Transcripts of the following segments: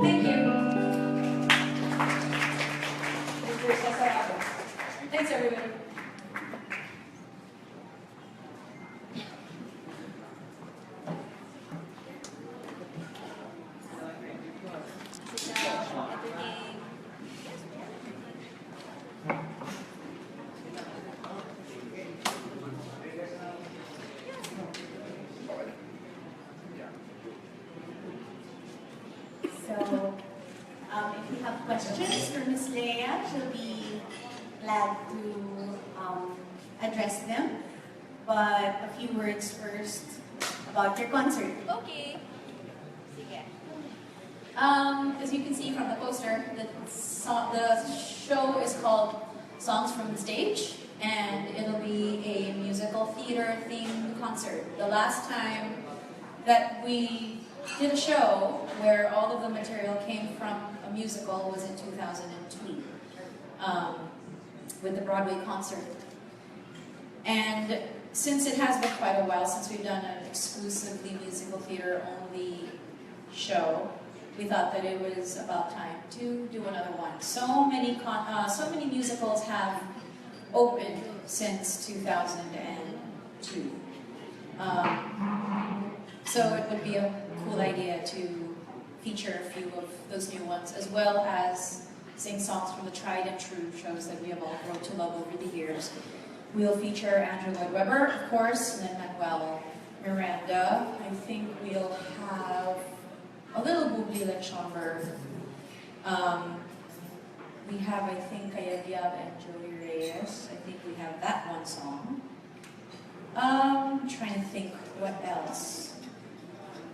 Thank you. Thanks, everybody. So, if you have questions for Ms. Leia, she'll be glad to address them. But a few words first about your concert. Okay. As you can see from the poster, the show is called Songs from the Stage, and it'll be a musical theater themed concert. The last time that we did a show where all of the material came from a musical was in 2002 with the Broadway concert. And since it has been quite a while since we've done an exclusively musical theater only show, we thought that it was about time to do another one. So many musicals have opened since 2002. So it would be a cool idea to feature a few of those new ones, as well as sing songs from the tried and true shows that we have all grown to love over the years. We'll feature Andrew Lloyd Webber, of course, and then Manuel Miranda. I think we'll have a little Bublé like Schomburg. We have, I think, Kayabyab and Joey Reyes. I think we have that one song. I'm trying to think what else.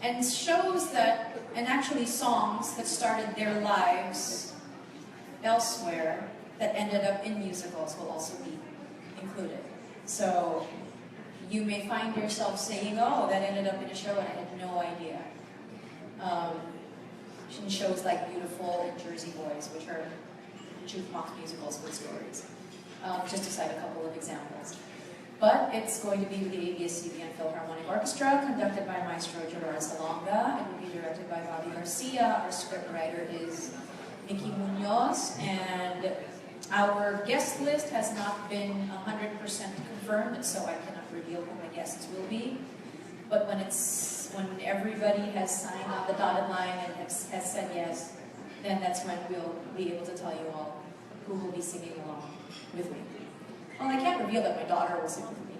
And shows that, and actually songs that started their lives elsewhere that ended up in musicals will also be included. So you may find yourself saying, oh, that ended up in a show and I had no idea. In shows like Beautiful and Jersey Boys, which are jukebox musicals with stories. Just to cite a couple of examples. But it's going to be with the ABS-CBN Philharmonic Orchestra, conducted by Maestro Gerard Salonga. It will be directed by Bobby Garcia. Our scriptwriter is Mickey Munoz, and our guest list has not been 100% confirmed, so I cannot reveal who my guests will be. But when everybody has signed on the dotted line and has said yes, then that's when we'll be able to tell you all who will be singing along with me. Well, I can't reveal that my daughter will sing with me,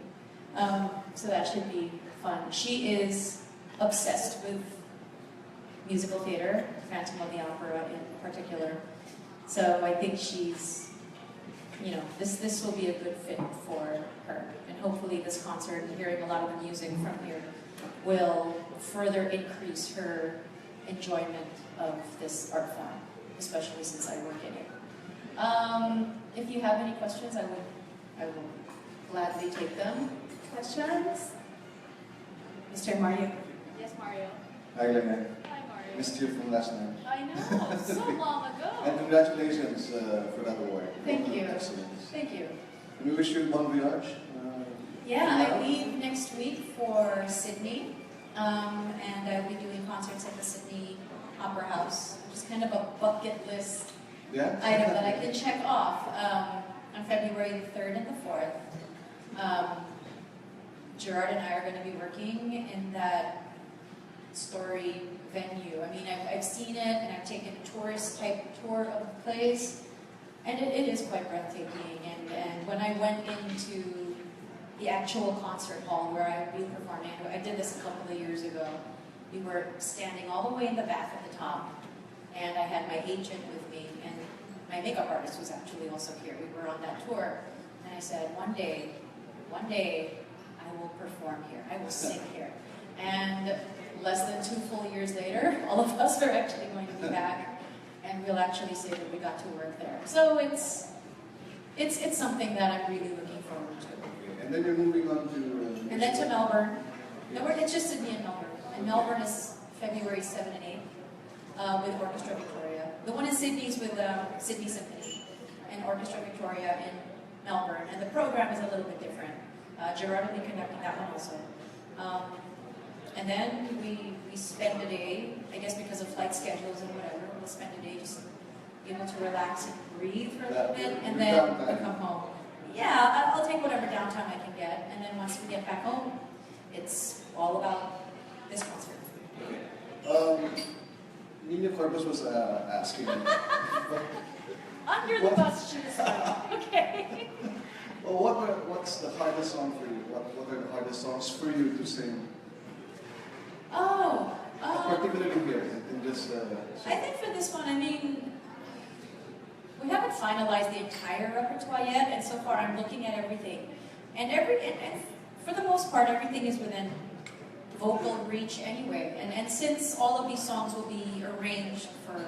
so that should be fun. She is obsessed with musical theater, Phantom of the Opera in particular. So I think she's, this will be a good fit for her. And hopefully this concert and hearing a lot of the music from here will further increase her enjoyment of this art form, especially since I work in it. If you have any questions, I will gladly take them. Questions? Mr. Mario? Yes, Mario. Hi, Lena. Hi, Mario. Missed you from last night. I know, so long ago. And congratulations for that award. Thank you. Excellence. Thank you. And we wish you bon voyage. Yeah, I leave next week for Sydney, and I'll be doing concerts at the Sydney Opera House, which is kind of a bucket list item that I can check off on February the 3rd and the 4th. Gerard and I are going to be working in that story venue. I mean, I've seen it, and I've taken a tourist-type tour of the place, and it is quite breathtaking. And when I went into the actual concert hall where I would be performing, I did this a couple of years ago. We were standing all the way in the back at the top, and I had my agent with me, and my makeup artist was actually also here. We were on that tour, and I said, one day, I will perform here. I will sing here. And less than 2 full years later, all of us are actually going to be back, and we'll actually say that we got to work there. So it's something that I'm really looking forward to. And then you're moving on to... and then to Melbourne. No, it's just Sydney and Melbourne. And Melbourne is February 7 and 8 with Orchestra Victoria. The one in Sydney is with Sydney Symphony and Orchestra Victoria in Melbourne. And the program is a little bit different. Gerard will be conducting that one also. And then we spend a day, I guess because of flight schedules and whatever, able to spend a day just able to relax and breathe for a That- little bit, and your then downtime. we come home. Yeah, I'll take whatever downtime I can get, and then once we get back home, it's all about this concert. Nina Corpus was asking. Under the What? bus, she was okay. Well, what's the hardest song for you? What are the hardest songs for you to sing? Oh, Particularly here in this. I think for this one, I mean, we haven't finalized the entire repertoire yet, and so far I'm looking at everything. And for the most part, everything is within vocal reach anyway. And since all of these songs will be arranged for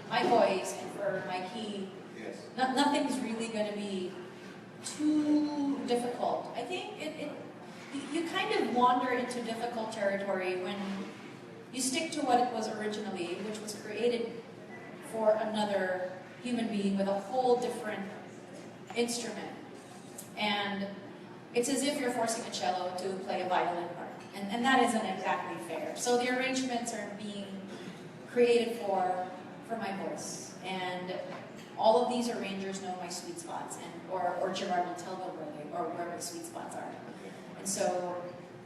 my voice and for my key, Yes. nothing's really going to be too difficult. I think you kind of wander into difficult territory when you stick to what it was originally, which was created for another human being with a whole different instrument. And it's as if you're forcing a cello to play a violin part. And that isn't exactly fair. So the arrangements are being created for my voice. And all of these arrangers know my sweet spots, or Gerard will tell them where my sweet spots are. And so,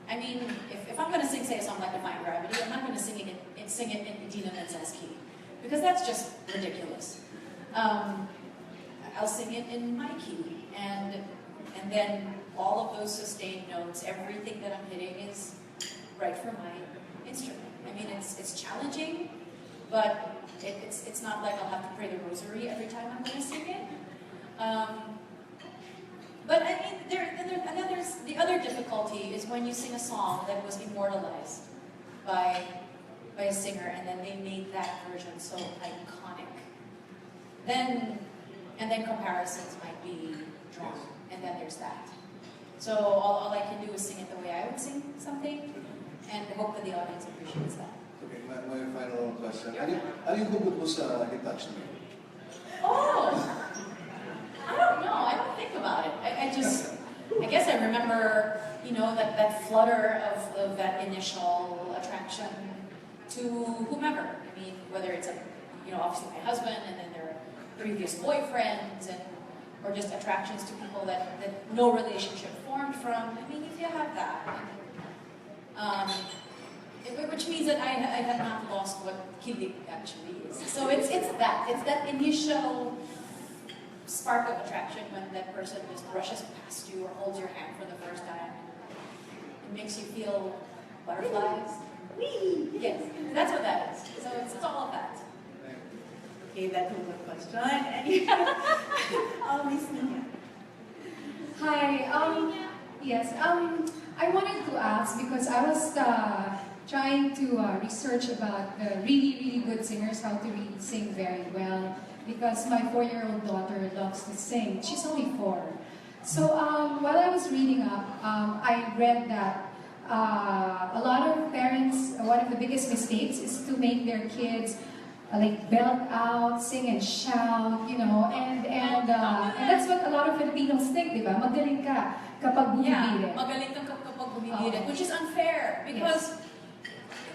I mean, if I'm going to sing, say, a song like Defying Gravity, I'm not going to sing it in Dina Menzel's key, because that's just ridiculous. I'll sing it in my key, and then all of those sustained notes, everything that I'm hitting is right for my instrument. I mean, it's challenging, but it's not like I'll have to pray the rosary every time I'm going to sing it. But I mean, the other difficulty is when you sing a song that was immortalized by a singer, and then they made that version so iconic. Then comparisons might be drawn, and then there's that. So all I can do is sing it the way I would sing something, and hope that the audience appreciates that. Okay, my final question. Ano yung hugot mo sa Hitouch Me? Oh! I don't know. I don't think about it. I guess I remember, that flutter of that initial attraction to whomever. I mean, whether it's obviously my husband, and then their previous boyfriends, or just attractions to people that no relationship formed from. I mean, if you have that, which means that I had not lost what kilig actually is. So it's that initial spark of attraction when that person just brushes past you or holds your hand for the first time. It makes you feel butterflies. Whee! Yes, that's what that is. So it's all of that. Okay, that's a good question. And Miss Nina. Hi. Yes. I wanted to ask because I was trying to research about the really, really good singers, how to really sing very well. Because my 4-year-old daughter loves to sing. She's only 4. So while I was reading up, I read that a lot of parents, one of the biggest mistakes is to make their kids like belt out, sing and shout, and that's what a lot of Filipinos think, di ba? Magaling ka kapag bumibirit. Yeah, magaling kang kapag bumibirit, which is unfair because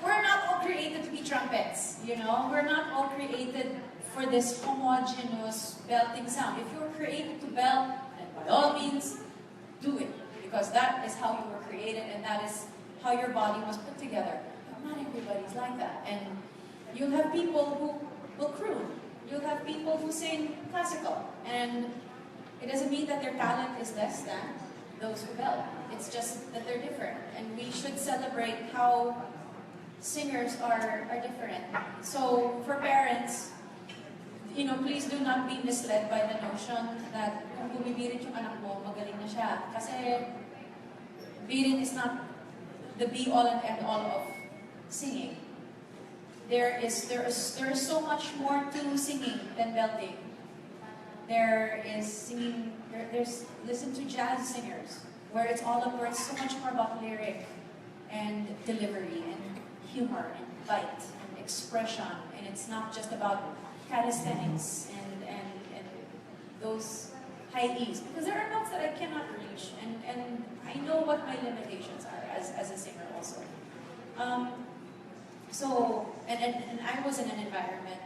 we're not all created to be trumpets, We're not all created for this homogeneous belting sound. If you're created to belt, then by all means, do it. Because that is how you were created and that is how your body was put together. But not everybody's like that. And you'll have people who will croon. You'll have people who sing classical. And it doesn't mean that their talent is less than those who belt. It's just that they're different. And we should celebrate how singers are different. So for parents, please do not be misled by the notion that kung bumibirit yung anak mo, magaling na siya. Kasi birit is not the be-all and end-all of singing. There is so much more to singing than belting. There is singing. Listen to jazz singers, where it's so much more about lyric and delivery and humor and bite and expression, and it's not just about calisthenics and those high E's, because there are notes that I cannot reach, and I know what my limitations are as a singer also. And I was in an environment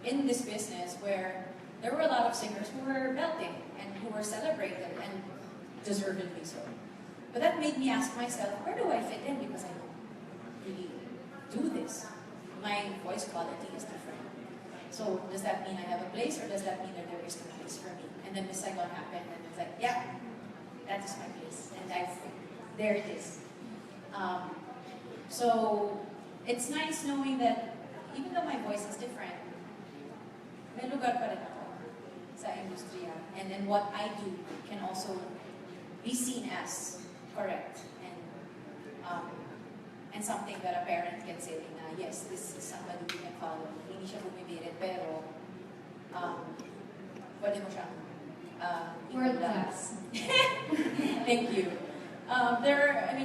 in this business where there were a lot of singers who were belting and who were celebrated, and deservedly so. But that made me ask myself, where do I fit in? Because I don't really do this. My voice quality is different. So does that mean I have a place, or does that mean that there is no place for me? And then Miss Saigon happened, and it's like, yeah, that is my place. And there it is. So it's nice knowing that even though my voice is different, may lugar pa rin ako sa industriya. And then what I do can also be seen as correct and something that a parent can say na, yes, this is somebody you can follow. Hindi siya bumibirit, pero pwede mo siyang World class. Thank you.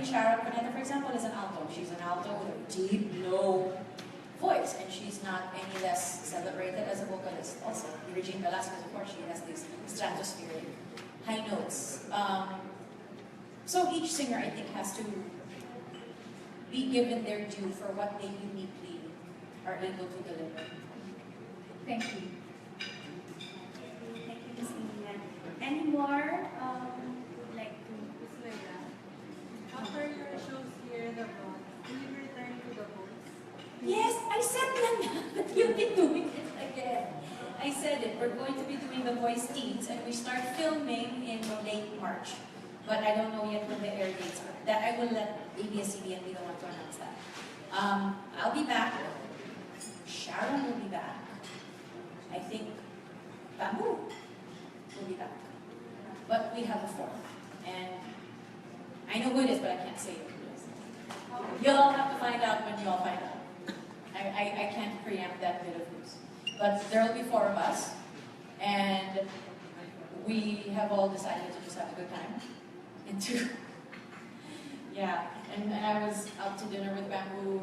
Sharon Cuneta, for example, is an alto. She's an alto with a deep, low voice, and she's not any less celebrated as a vocalist. Also, Regine Velasquez, of course, she has these stratospheric high notes. So each singer, I think, has to be given their due for what they uniquely are able to deliver. Thank you. Thank you, Ms. Nina. Any more like to After your shows here in abroad, will you return to the host? Yes, I said that you'll be doing it again. I said it. We're going to be doing The Voice Teens, and we start filming in late March. But I don't know yet when the air dates are. That I will let ABS-CBN be the one to announce that. I'll be back. Sharon will be back. I think Bamboo will be back. But we have a fourth. And I know who it is, but I can't say it. You'll all have to find out when you all find out. I can't preempt that bit of news. But there will be four of us. And we have all decided to just have a good time. And and I was out to dinner with Bamboo,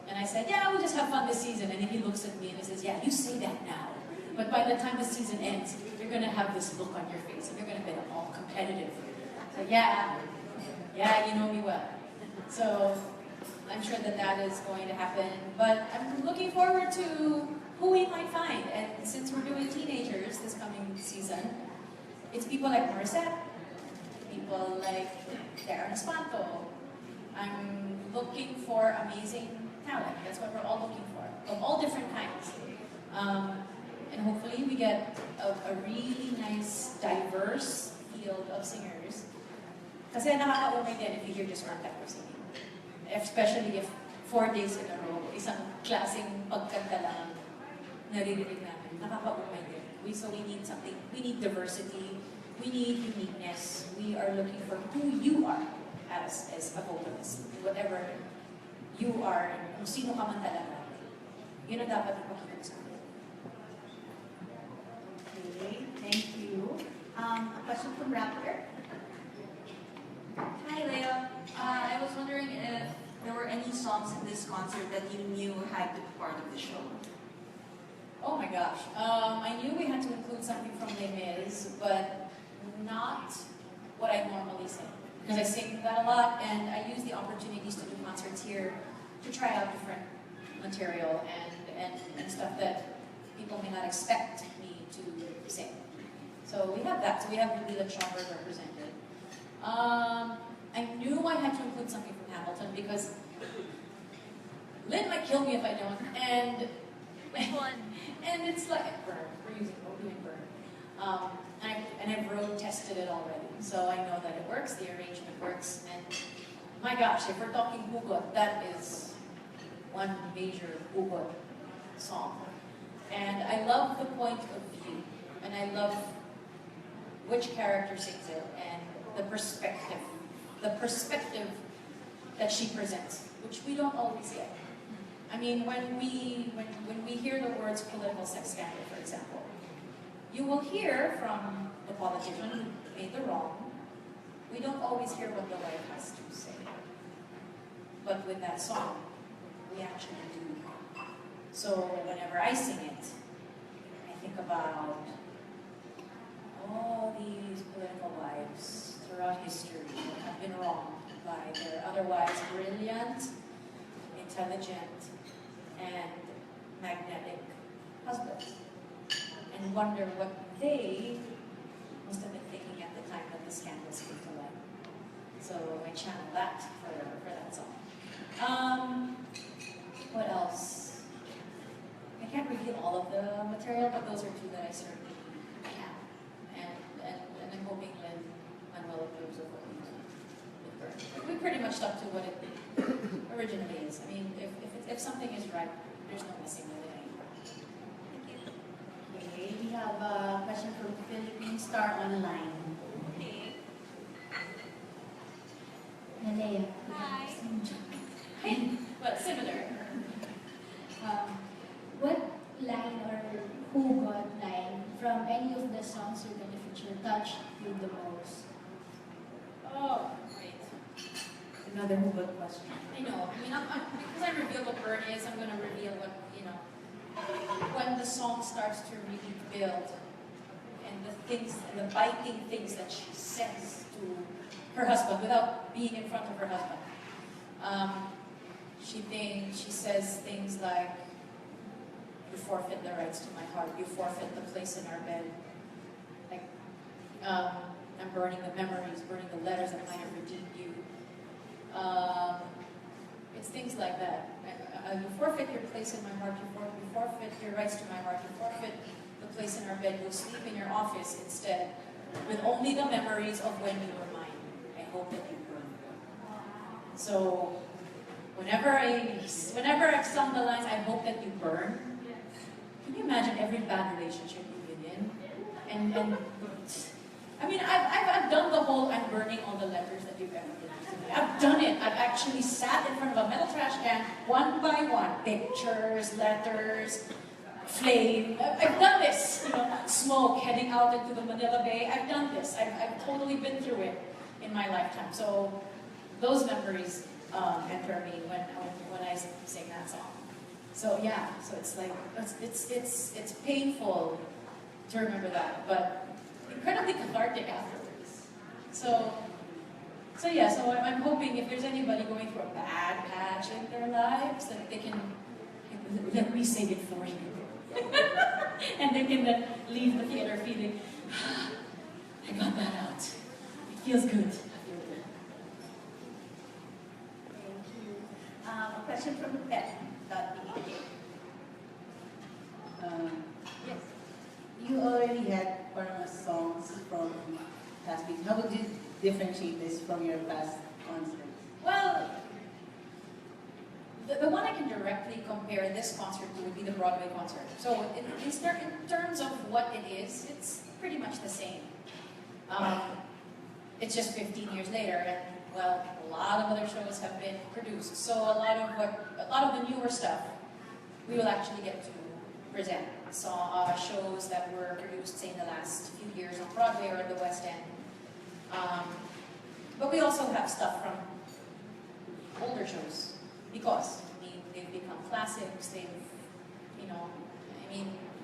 and I said, yeah, we'll just have fun this season. And then he looks at me and he says, yeah, you say that now. But by the time the season ends, you're going to have this look on your face, and you're going to be all competitive. So yeah, you know me well. So I'm sure that is going to happen. But I'm looking forward to who we might find. And since we're doing teenagers this coming season, it's people like Morissette, people like Darren Espanto. I'm looking for amazing talent. That's what we're all looking for, of all different kinds. And hopefully we get a really nice, diverse field of singers. Kasi nakaka-umay din if you hear just one type of singing. Especially if 4 days in a row, isang klaseng pagkanta lang naririnig namin. Nakaka-umay din. So we need something, we need diversity, we need uniqueness. We are looking for who you are as a vocalist. Whatever you are, kung sino ka man talaga, yun ang dapat ipakita sa akin. Okay, thank you. A question from Rappler. Hi, Leo. I was wondering if there were any songs in this concert that you knew had to be part of the show. Oh my gosh. I knew we had to include something from Les Mis, but not what I normally sing. Because I sing that a lot, and I use the opportunities to do concerts here to try out different material and stuff that people may not expect me to sing. So we have that. So we have Lila Chopper represented. I knew I had to include something from Hamilton because Lynn might kill me if I don't. And Which one? and it's like Burn. We're doing Burn. And I've road tested it already, so I know that it works. The arrangement works, and my gosh, if we're talking hugot, that is one major hugot song. And I love the point of view, and I love which character sings it, and the perspective that she presents, which we don't always get. I mean, when we hear the words political sex scandal, for example, you will hear from the politician who made the wrong. We don't always hear what the wife has to say. But with that song, we actually do. So whenever I sing it, I think about all these political wives throughout history who have been wronged by their otherwise brilliant, intelligent, and magnetic husbands and wonder what they must have been thinking at the time that the scandals came to light. So I channel that for that song. What else? I can't reveal all of the material, but those are two that I certainly can. And I'm hoping that Manuel approves of what we do with Burn. We pretty much stuck to what it originally is. I mean, if something is right, there's no messing with it anymore. Okay, we have a question from Philippine Star Online. Okay. Nalea. Hi. But similar. What line or who got line from any of the songs you're gonna feature touched you the most? Oh, great. Another Hubert question. I know. I mean, because I reveal what Burn is, I'm going to reveal what, when the song starts to really build and the things, and the biting things that she says to her husband without being in front of her husband. She says things like, you forfeit the rights to my heart, you forfeit the place in our bed. Like, I'm burning the memories, burning the letters that might have redeemed you. It's things like that. You forfeit your place in my heart, you forfeit your rights to my heart, you forfeit the place in our bed, you'll sleep in your office instead, with only the memories of when you were mine. I hope that you burn. So, whenever I've sung the lines, I hope that you burn, can you imagine every bad relationship you've been in? And I mean, I've done the whole I'm burning all the letters that you've ever written to me. I've done it. I've actually sat in front of a metal trash can, one by one, pictures, letters, flame. I've done this, smoke heading out into the Manila Bay. I've done this. I've totally been through it in my lifetime. So those memories enter me when I sing that song. So yeah, so it's like it's painful to remember that, but incredibly cathartic afterwards. So I'm hoping if there's anybody going through a bad patch in their lives, that they can let me sing it for you, and they can then leave the theater feeling, I got that out. It feels good. Thank you. A question from Pet.ph. Yes. You already had Parma songs from past weeks. How would you differentiate this from your past concerts? Well, the one I can directly compare this concert to would be the Broadway concert. So in terms of what it is, it's pretty much the same. It's just 15 years later, and well, a lot of other shows have been produced. So a lot of the newer stuff, we will actually get to present. Saw shows that were produced, say, in the last few years on Broadway or in the West End. But we also have stuff from older shows, because they've become classics.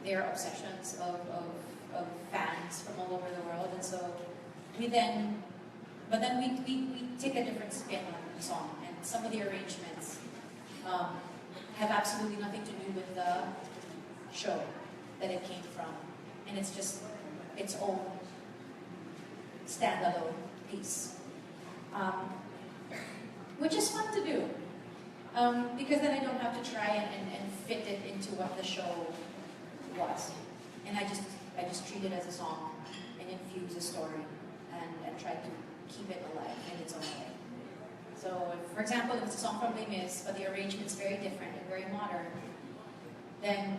They're obsessions of fans from all over the world, and so we take a different spin on the song, and some of the arrangements have absolutely nothing to do with the show that it came from, and it's just its own standalone piece, which is fun to do, because then I don't have to try and fit it into what the show was, and I just treat it as a song and infuse a story and try to keep it alive in its own way. So, for example, if it's a song from Les Mis, but the arrangement's very different and very modern, then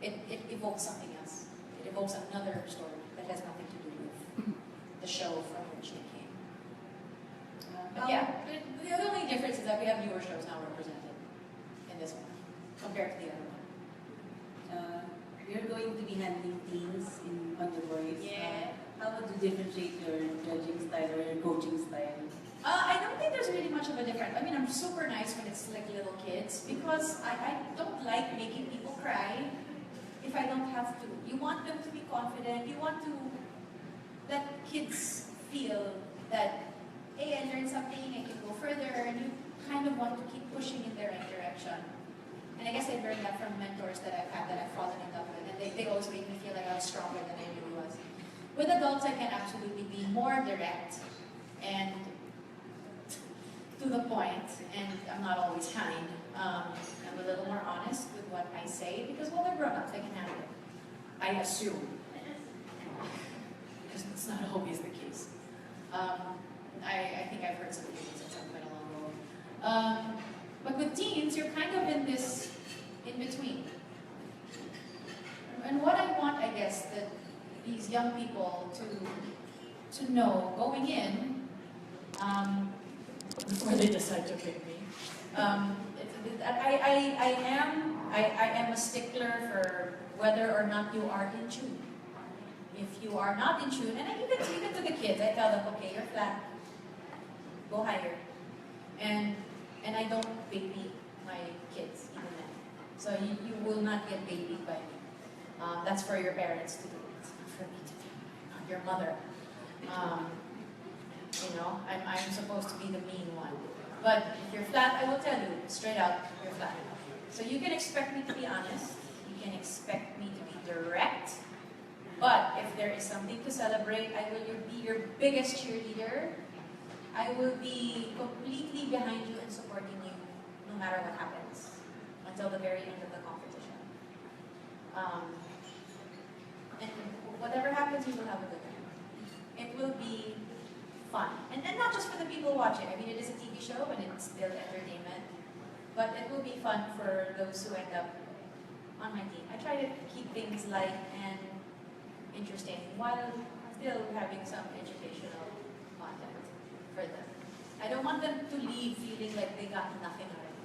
it evokes something else. It evokes another story that has nothing to do with the show from which it came. But yeah, the only difference is that we have newer shows now represented in this one compared to the other one. You're going to be handling teams on The Voice. Yeah. How would you differentiate your judging style or your coaching style? I don't think there's really much of a difference. I mean, I'm super nice when it's like little kids, because I don't like making people cry if I don't have to. You want them to be confident. You want to let kids feel that, hey, I learned something, I can go further, and you kind of want to keep pushing in the right direction. And I guess I learned that from mentors that I've had, that I've followed they always make me feel like I was stronger than I really was. With adults, I can absolutely be more direct and to the point, and I'm not always kind. I'm a little more honest with what I say because, well, they're grown-ups, they can handle it. I assume. Because it's not always the case. I think I've heard some things at some point along the way. But with teens, you're kind of in this in-between. And what I want, I guess, that these young people to know going in, before they decide to pick me, I am a stickler for whether or not you are in tune. If you are not in tune, and I even to the kids, I tell them, okay, you're flat, go higher. And I don't baby my kids, even then. So you will not get babied by me. That's for your parents to do. It's not for me to do. I'm not your mother. You know, I'm supposed to be the mean one. But if you're flat, I will tell you straight out, you're flat. So you can expect me to be honest. You can expect me to be direct. But if there is something to celebrate, I will be your biggest cheerleader. I will be completely behind you and supporting you no matter what happens until the very end of the competition. And whatever happens, you will have a good time. It will be fun. And not just for the people watching. I mean, it is a TV show and it's still entertainment. But it will be fun for those who end up on my team. I try to keep things light and interesting while still having some educational content for them. I don't want them to leave feeling like they got nothing out of it.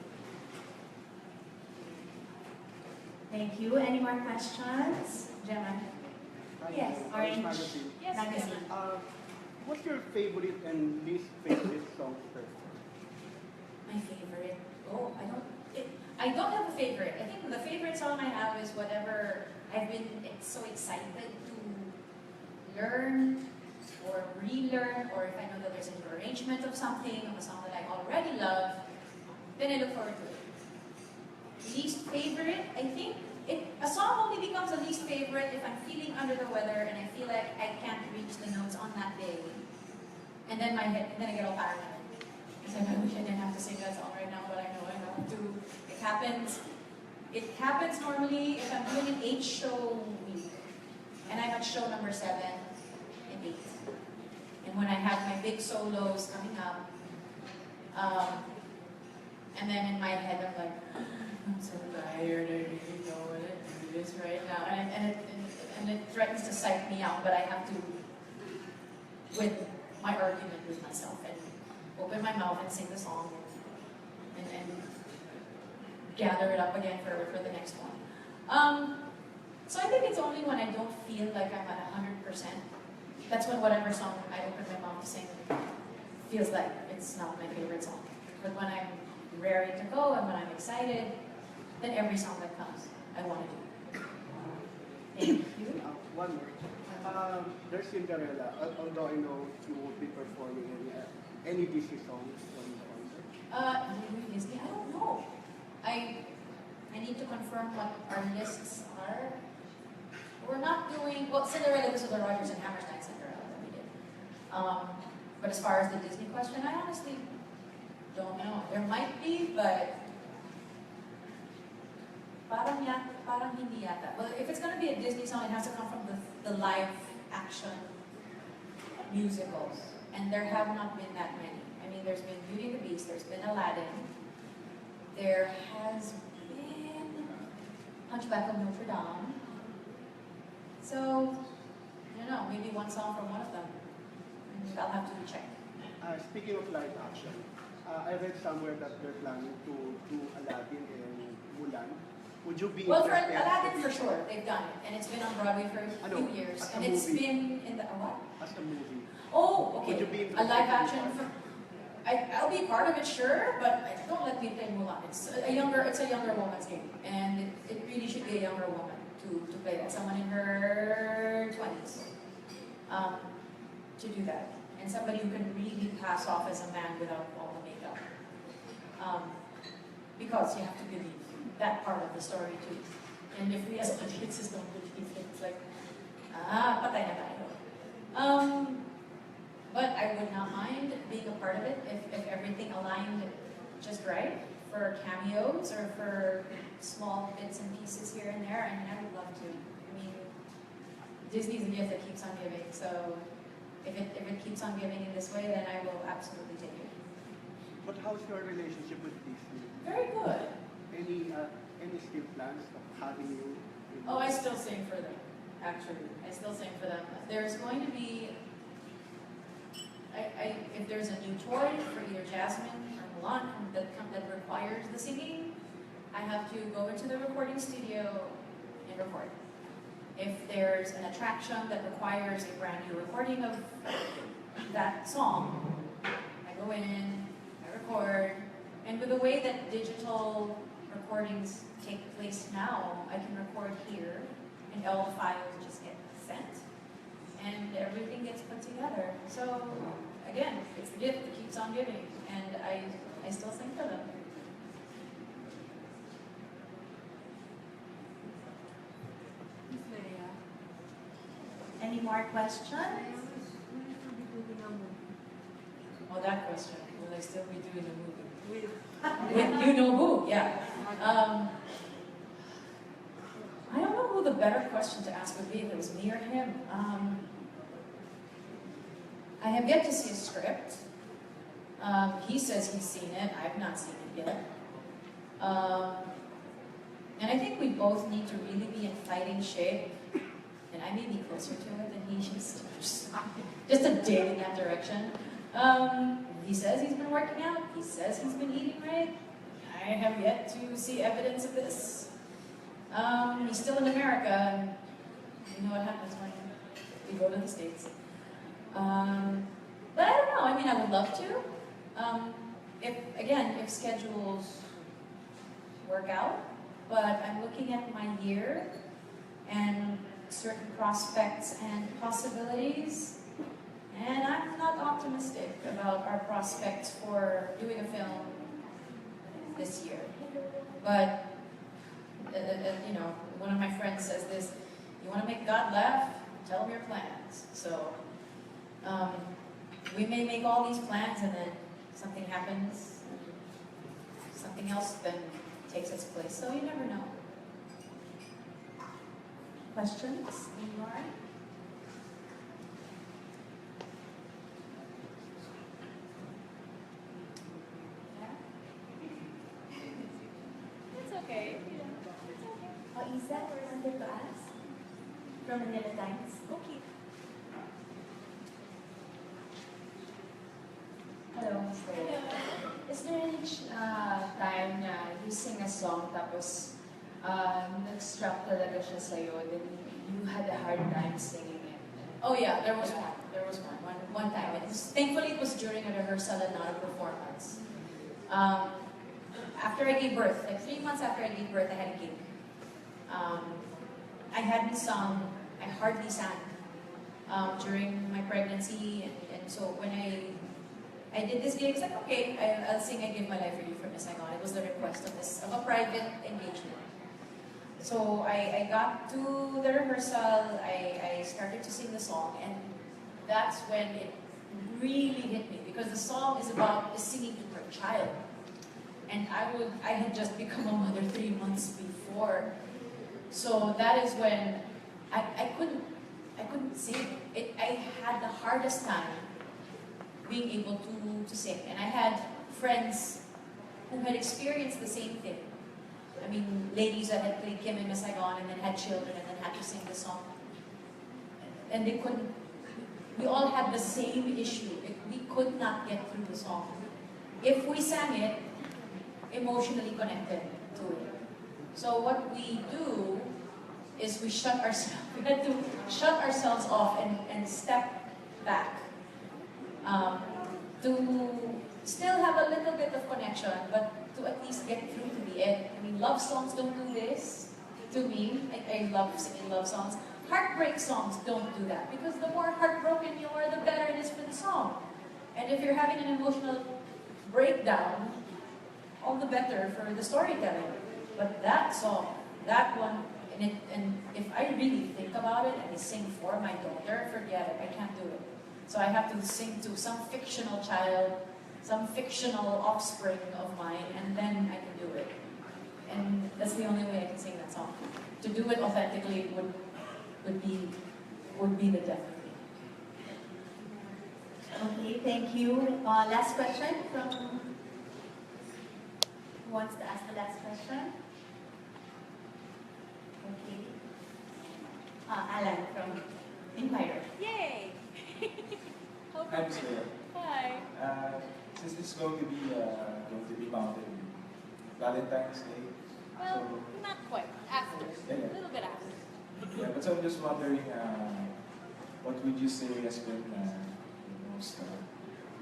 Thank you. Any more questions? Gemma? Yes, Orange. Magazine. Yes, Magazine. What's your favorite and least favorite song first? My favorite? Oh, I don't have a favorite. I think the favorite song I have is whatever I've been so excited to learn or relearn, or if I know that there's a new arrangement of something, of a song that I already love, then I look forward to it. Least favorite, I think, a song only becomes a least favorite if I'm feeling under the weather and I feel like I can't reach the notes on that day. And then I get all paranoid. Because I wish I didn't have to sing that song right now, but I know I have to. It happens normally if I'm doing an 8-show week. And I'm at show number 7 and 8. And when I have my big solos coming up, and then in my head I'm like, I'm so tired, I really don't want to do this right now. And it threatens to psych me out, but I have to win my argument with myself and open my mouth and sing the song and gather it up again for the next one. So I think it's only when I don't feel like I'm at 100%. That's when whatever song I open my mouth to sing feels like it's not my favorite song. But when I'm raring to go and when I'm excited, then every song that comes, I want to do. Thank you. One more. There's Cinderella. Although I know you won't be performing any Disney songs on the concert. Disney? I don't know. I need to confirm what our lists are. We're not doing, well, Cinderella, this was the Rodgers and Hammerstein Cinderella that we did. But as far as the Disney question, I honestly don't know. There might be, but parang hindi yata. Well, if it's going to be a Disney song, it has to come from the live action musicals. And there have not been that many. I mean, there's been Beauty and the Beast, there's been Aladdin, there has been Hunchback of Notre Dame. So, I don't know, maybe one song from one of them. I'll have to check. Speaking of live action, I read somewhere that they're planning to do Aladdin and Mulan. Would you be Well, for interested? Aladdin, for sure, they've done it. And it's been on Broadway for a few years. as a And it's movie. been in the, what? As a movie. Oh, okay. Would you be A live interested in action. that? I'll be part of it, sure, but don't let me play Mulan. It's a younger woman's game. And it really should be a younger woman to play that. Someone in her 20s to do that. And somebody who can really pass off as a man without all the makeup. Because you have to believe that part of the story too. And if we as audiences don't believe it, it's like, patay na tayo. But I would not mind being a part of it if everything aligned just right for cameos or for small bits and pieces here and there. I mean, I would love to. I mean, Disney's a gift that keeps on giving. So if it keeps on giving in this way, then I will absolutely take it. But how's your relationship with Disney? Very good. Any still plans of having you? Oh, I still sing for them, actually. I still sing for them. There's going to be, if there's a new toy for either Jasmine or Milan that requires the singing, I have to go into the recording studio and record. If there's an attraction that requires a brand new recording of that song, I go in, I record, and with the way that digital recordings take place now, I can record here, and all the files just get sent, and everything gets put together. So, again, it's the gift that keeps on giving, and I still sing for them. Miss Leia. Any more questions? Will you still be doing a movie? Oh, that question. Will I still be doing the movie? With With you know who, yeah. I don't know who the better question to ask would be if it was me or him. I have yet to see a script. He says he's seen it. I've not seen it yet. And I think we both need to really be in fighting shape. And I may be closer to it than he is. Just a dig in that direction. He says he's been working out. He says he's been eating right. I have yet to see evidence of this. He's still in America, and you know what happens when we go to the States. But I don't know. I mean, I would love to. If schedules work out, but I'm looking at my year and certain prospects and possibilities, and I'm not optimistic about our prospects for doing a film this year. But you know, one of my friends says this: you want to make God laugh? Tell him your plans. So we may make all these plans, and then something happens, and something else then takes its place. So you never know. Questions? Any more? It's okay. Oh, Isa, wanted to ask? From Manila Times. Okay. Hello, Mr. Is there any time na you sing a song tapos nag-struck talaga siya sa'yo, then you had a hard time singing it? Oh yeah, there was one. There was one time. Thankfully, it was during a rehearsal and not a performance. After I gave birth, like 3 months after I gave birth, I had a gig. I hadn't sung. I hardly sang during my pregnancy, and so when I did this gig, it's like, okay, I'll sing I Give My Life For You from Miss Saigon. It was the request of a private engagement. So I got to the rehearsal, I started to sing the song, and that's when it really hit me, because the song is about singing to her child. And I had just become a mother 3 months before. So that is when I couldn't sing. I had the hardest time being able to sing. And I had friends who had experienced the same thing. I mean, ladies that had played Kim in Miss Saigon and then had children and then had to sing the song. And they couldn't, we all had the same issue. We could not get through the song. If we sang it, emotionally connected to it. So what we do is we had to shut ourselves off and step back. To still have a little bit of connection, but to at least get through to the end. I mean, love songs don't do this to me. I love singing love songs. Heartbreak songs don't do that, because the more heartbroken you are, the better it is for the song. And if you're having an emotional breakdown, all the better for the storytelling. But that song, that one, And if I really think about it and I sing for my daughter, forget it, I can't do it. So I have to sing to some fictional child, some fictional offspring of mine, and then I can do it. And that's the only way I can sing that song. To do it authentically would be the death of me. Okay, thank you. Last question from who wants to ask the last question? Okay. Alan from Inquirer. Yay! Hi, Ms. Leah. Hi. Since it's going to be mounted Valentine's Day, Well, not quite. After. Yeah. A little bit after. yeah, but so I'm just wondering, what would you say has been the most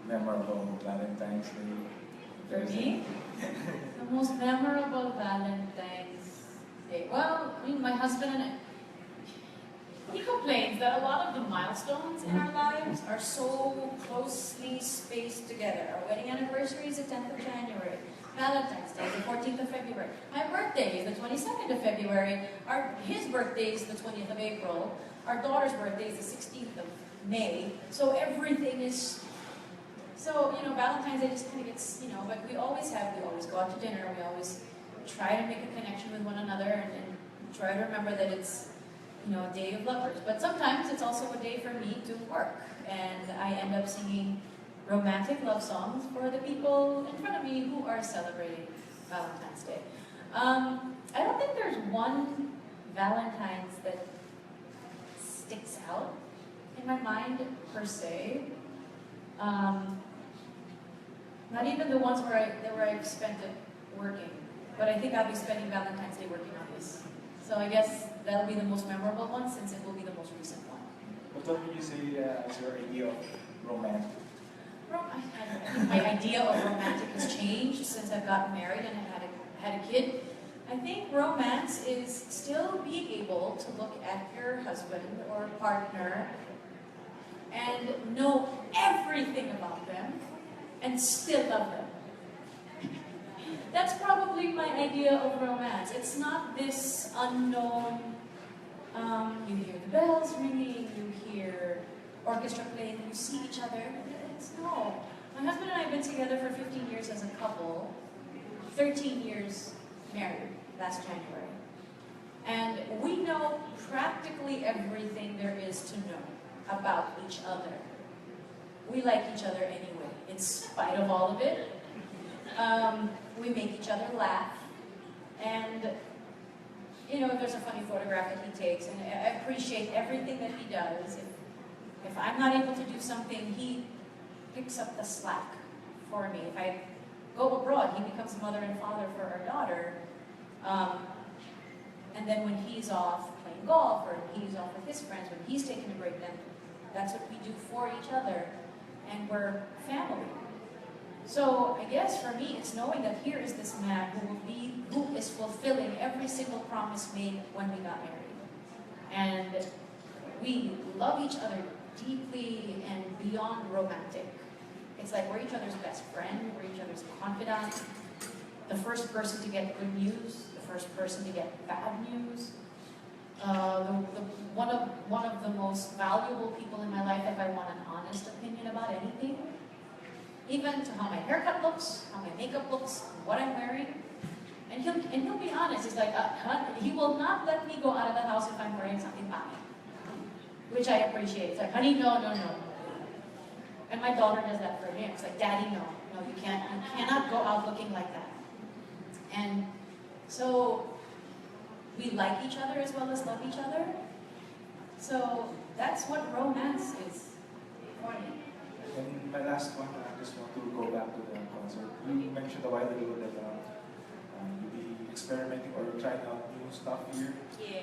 memorable Valentine's Day? For me? The most memorable Valentine's Day. Well, I mean, my husband and I, he complains that a lot of the milestones in our lives are so closely spaced together. Our wedding anniversary is the 10th of January. Valentine's Day is the 14th of February. My birthday is the 22nd of February. His birthday is the 20th of April. Our daughter's birthday is the 16th of May. So everything is... So, Valentine's Day just kind of gets, but we always go out to dinner. We always try to make a connection with one another and try to remember that it's, a day of lovers. But sometimes it's also a day for me to work. And I end up singing romantic love songs for the people in front of me who are celebrating Valentine's Day. I don't think there's one Valentine's that sticks out in my mind per se. Not even the ones where I've spent it working, but I think I'll be spending Valentine's Day working on this. So I guess that'll be the most memorable one since it will be the most recent one. What would you say is your idea of romantic? I think my idea of romantic has changed since I've gotten married and I had a kid. I think romance is still being able to look at your husband or partner and know everything about them and still love them. That's probably my idea of romance. It's not this unknown, you hear the bells ringing, you hear orchestra playing, you see each other. No. My husband and I have been together for 15 years as a couple, 13 years married last January. And we know practically everything there is to know about each other. We like each other anyway, in spite of all of it. We make each other laugh. And, if there's a funny photograph that he takes, and I appreciate everything that he does. If I'm not able to do something, he picks up the slack for me. If I go abroad, he becomes a mother and father for our daughter. And then when he's off playing golf, or he's off with his friends, when he's taking a break, then that's what we do for each other. And we're family. So I guess for me, it's knowing that here is this man who is fulfilling every single promise made when we got married. And we love each other deeply and beyond romantic. It's like we're each other's best friend, we're each other's confidant, the first person to get good news, the first person to get bad news, one of the most valuable people in my life if I want an honest opinion about anything, even to how my haircut looks, how my makeup looks, what I'm wearing. And he'll be honest. He's like, he will not let me go out of the house if I'm wearing something funny, which I appreciate. It's like, honey, no. And my daughter does that for him. It's like, Daddy, no, you cannot go out looking like that. And so we like each other as well as love each other. So that's what romance is for me. And my last one, I just want to go back to the concert. You mentioned a while ago that you'll be experimenting or trying out new stuff here. Yeah.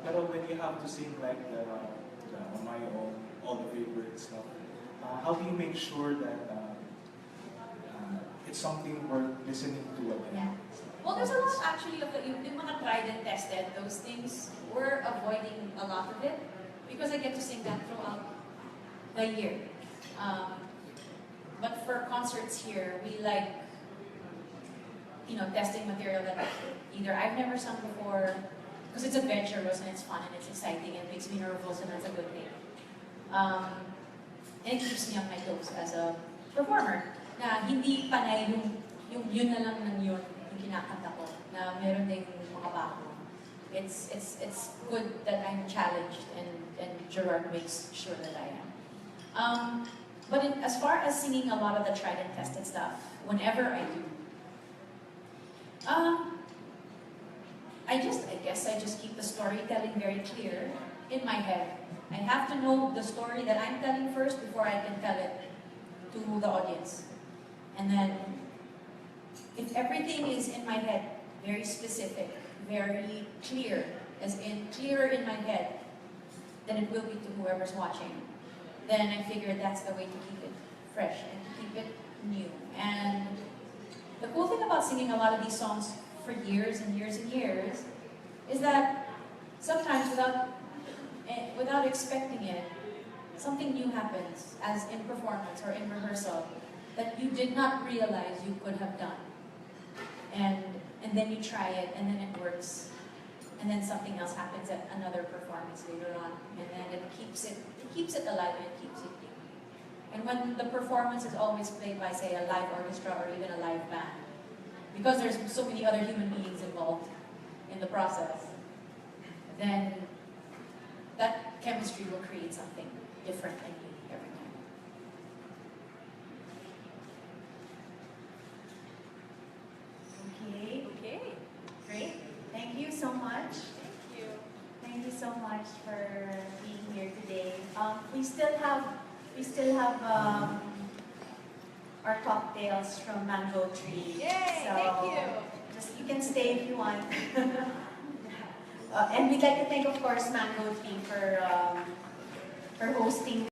But when you have to sing like on my own, all the favorite stuff, how do you make sure that it's something worth listening to again? Yeah. Well, there's a lot actually of the mga tried and tested, those things. We're avoiding a lot of it because I get to sing that throughout the year. But for concerts here, we like, testing material that either I've never sung before, because it's adventurous and it's fun and it's exciting and it makes me nervous and that's a good thing. And it keeps me on my toes as a performer. Na hindi panay yung yun na lang ng yun yung kinakanta ko. Na meron ding mga bago. It's good that I'm challenged and Gerard makes sure that I am. But as far as singing a lot of the tried and tested stuff, whenever I do, I guess I just keep the storytelling very clear in my head. I have to know the story that I'm telling first before I can tell it to the audience. And then, if everything is in my head, very specific, very clear, as in clearer in my head than it will be to whoever's watching, then I figured that's the way to keep it fresh and to keep it new. And the cool thing about singing a lot of these songs for years and years and years is that sometimes without expecting it, something new happens, as in performance or in rehearsal, that you did not realize you could have done. And then you try it, and then it works. And then something else happens at another performance later on, and then it keeps it alive and it keeps it new. And when the performance is always played by, say, a live orchestra or even a live band, because there's so many other human beings involved in the process, then that chemistry will create something different and new every time. Okay, great. Thank you so much. Thank you. Thank you so much for being here today. We still have our cocktails from Mango Tree. Yay, So thank you. you can stay if you want. And we'd like to thank, of course, Mango Tree for hosting